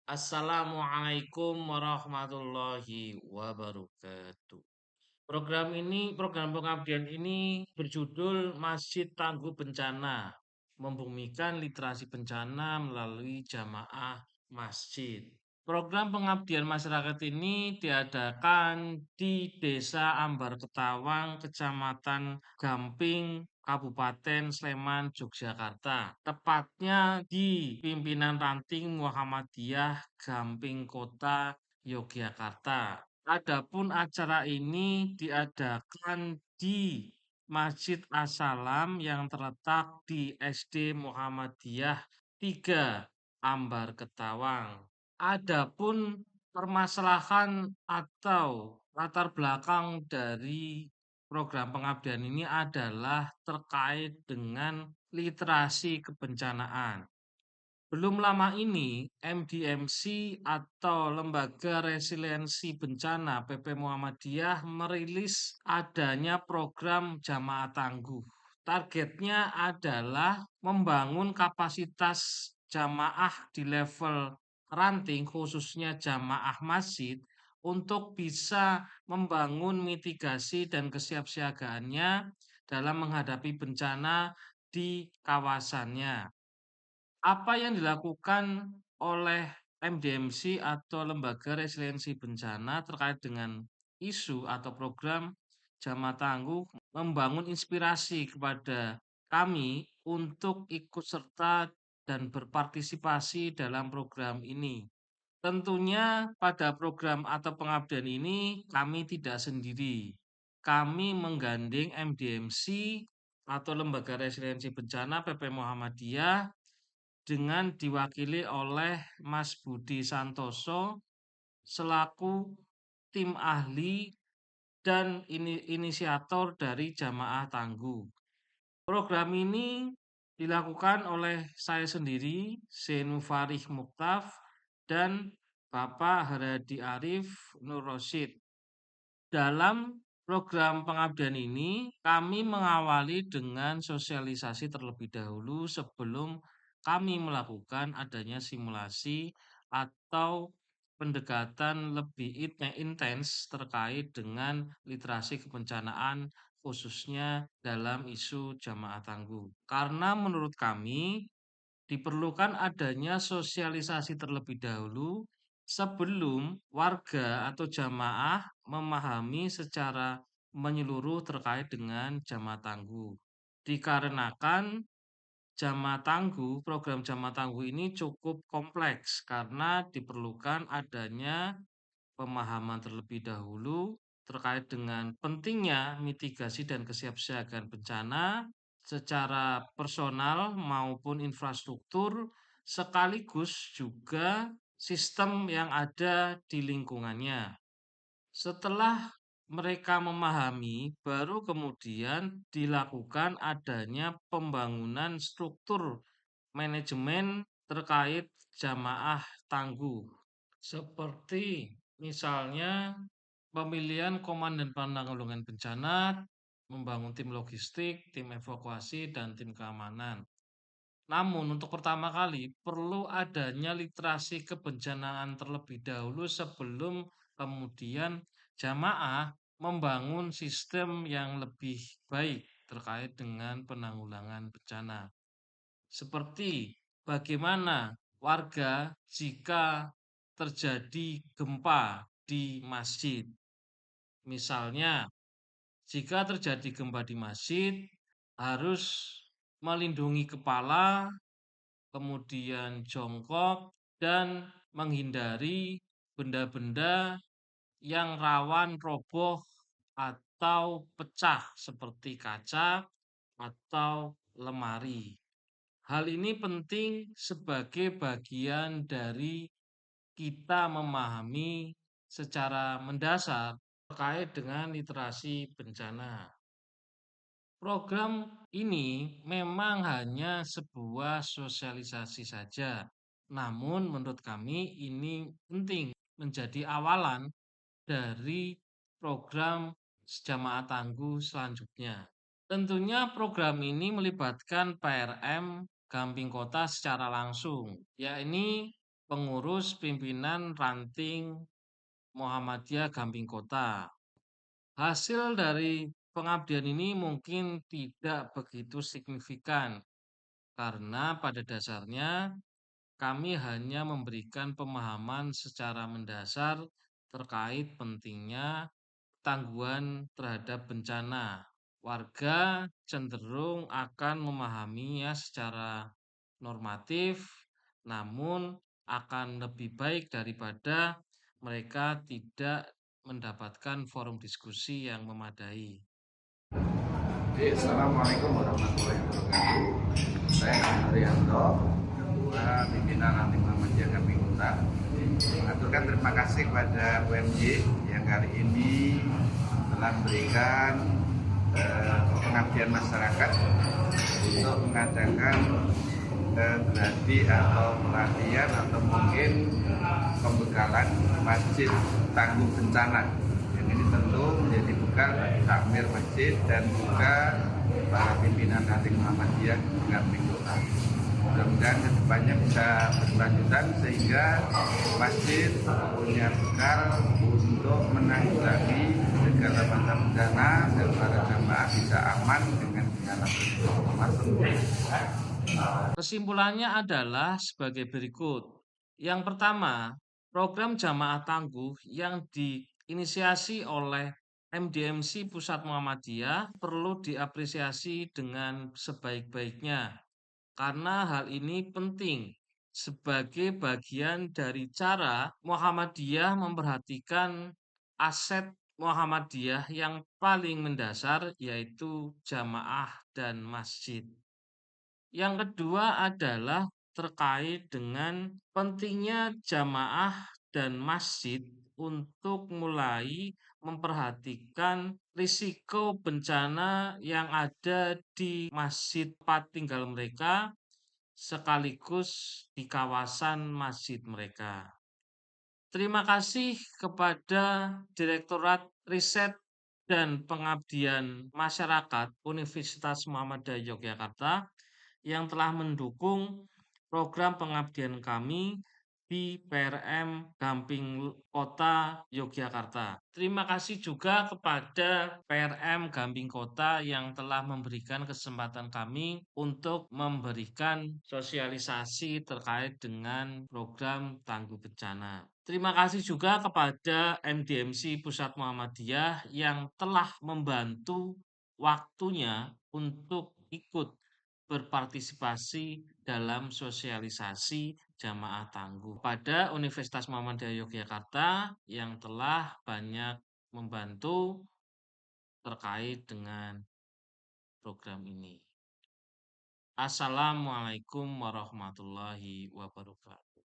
Assalamualaikum warahmatullahi wabarakatuh. Program pengabdian ini berjudul Masjid Tangguh Bencana, membumikan literasi bencana melalui jamaah masjid. Program pengabdian masyarakat ini diadakan di Desa Ambar Ketawang, Kecamatan Gamping, Kabupaten Sleman, Yogyakarta. Tepatnya di pimpinan ranting Muhammadiyah Gamping Kota, Yogyakarta. Adapun acara ini diadakan di Masjid As-Salam yang terletak di SD Muhammadiyah 3 Ambar Ketawang. Adapun permasalahan atau latar belakang dari program pengabdian ini adalah terkait dengan literasi kebencanaan. Belum lama ini, MDMC atau Lembaga Resiliensi Bencana PP Muhammadiyah merilis adanya program Jamaah Tangguh. Targetnya adalah membangun kapasitas jamaah di level ranting, khususnya jamaah masjid, untuk bisa membangun mitigasi dan kesiapsiagaannya dalam menghadapi bencana di kawasannya. Apa yang dilakukan oleh MDMC atau Lembaga Resiliensi Bencana terkait dengan isu atau program Jamaah Tangguh membangun inspirasi kepada kami untuk ikut serta dan berpartisipasi dalam program ini. Tentunya pada program atau pengabdian ini kami tidak sendiri. Kami menggandeng MDMC atau Lembaga Resiliensi Bencana PP Muhammadiyah dengan diwakili oleh Mas Budi Santoso selaku tim ahli dan inisiator dari Jamaah Tangguh. Program ini dilakukan oleh saya sendiri, Zainu Farih Muktaf, dan Bapak Haradi Arif Nur Rosid. Dalam program pengabdian ini, kami mengawali dengan sosialisasi terlebih dahulu sebelum kami melakukan adanya simulasi atau pendekatan lebih intens terkait dengan literasi kebencanaan khususnya dalam isu jamaah tangguh. Karena menurut kami diperlukan adanya sosialisasi terlebih dahulu sebelum warga atau jamaah memahami secara menyeluruh terkait dengan jamaah tangguh. Dikarenakan program jamaah tangguh ini cukup kompleks karena diperlukan adanya pemahaman terlebih dahulu terkait dengan pentingnya mitigasi dan kesiapsiagaan bencana secara personal maupun infrastruktur, sekaligus juga sistem yang ada di lingkungannya. Setelah mereka memahami, baru kemudian dilakukan adanya pembangunan struktur manajemen terkait jamaah tangguh. Seperti misalnya pemilihan komandan penanggulangan bencana, membangun tim logistik, tim evakuasi, dan tim keamanan. Namun untuk pertama kali perlu adanya literasi kebencanaan terlebih dahulu sebelum kemudian jamaah membangun sistem yang lebih baik terkait dengan penanggulangan bencana. Seperti bagaimana warga jika terjadi gempa di masjid. Misalnya, jika terjadi gempa di masjid, harus melindungi kepala, kemudian jongkok, dan menghindari benda-benda yang rawan roboh atau pecah seperti kaca atau lemari. Hal ini penting sebagai bagian dari kita memahami secara mendasar terkait dengan literasi bencana. Program ini memang hanya sebuah sosialisasi saja, namun menurut kami ini penting menjadi awalan dari program Jamaah Tangguh selanjutnya. Tentunya program ini melibatkan PRM Gamping Kota secara langsung, yakni pengurus pimpinan ranting Muhammadiyah Gamping Kota. Hasil dari pengabdian ini mungkin tidak begitu signifikan karena pada dasarnya kami hanya memberikan pemahaman secara mendasar terkait pentingnya tangguhan terhadap bencana. Warga cenderung akan memahaminya secara normatif, namun akan lebih baik daripada mereka tidak mendapatkan forum diskusi yang memadai. Assalamualaikum warahmatullahi wabarakatuh. Saya Haryanto, Ketua Pimpinan Ranting Muhammadiyah Gamping Kota. Mengaturkan terima kasih kepada UMY yang kali ini telah memberikan pengabdian masyarakat untuk mengadakan gladi atau pelatihan atau mungkin pembekalan masjid tangguh bencana. Yang ini tentu menjadi bekal bagi takmir masjid dan juga para pimpinan Ranting Muhammadiyah Gamping Kota. Mudah-mudahan kedepannya bisa berkelanjutan sehingga masjid punya bekal untuk menanggulangi segala macam bencana dan para jamaah bisa aman dengan segala bentuk. Kesimpulannya adalah sebagai berikut. Yang pertama, program jamaah tangguh yang diinisiasi oleh MDMC Pusat Muhammadiyah perlu diapresiasi dengan sebaik-baiknya karena hal ini penting sebagai bagian dari cara Muhammadiyah memperhatikan aset Muhammadiyah yang paling mendasar yaitu jamaah dan masjid. Yang kedua adalah terkait dengan pentingnya jamaah dan masjid untuk mulai memperhatikan risiko bencana yang ada di masjid tempat tinggal mereka sekaligus di kawasan masjid mereka. Terima kasih kepada Direktorat Riset dan Pengabdian Masyarakat Universitas Muhammadiyah Yogyakarta yang telah mendukung program pengabdian kami di PRM Gamping Kota Yogyakarta. Terima kasih juga kepada PRM Gamping Kota yang telah memberikan kesempatan kami untuk memberikan sosialisasi terkait dengan program tangguh bencana. Terima kasih juga kepada MDMC Pusat Muhammadiyah yang telah membantu waktunya untuk ikut berpartisipasi dalam sosialisasi jamaah tangguh pada Universitas Muhammadiyah Yogyakarta yang telah banyak membantu terkait dengan program ini. Assalamualaikum warahmatullahi wabarakatuh.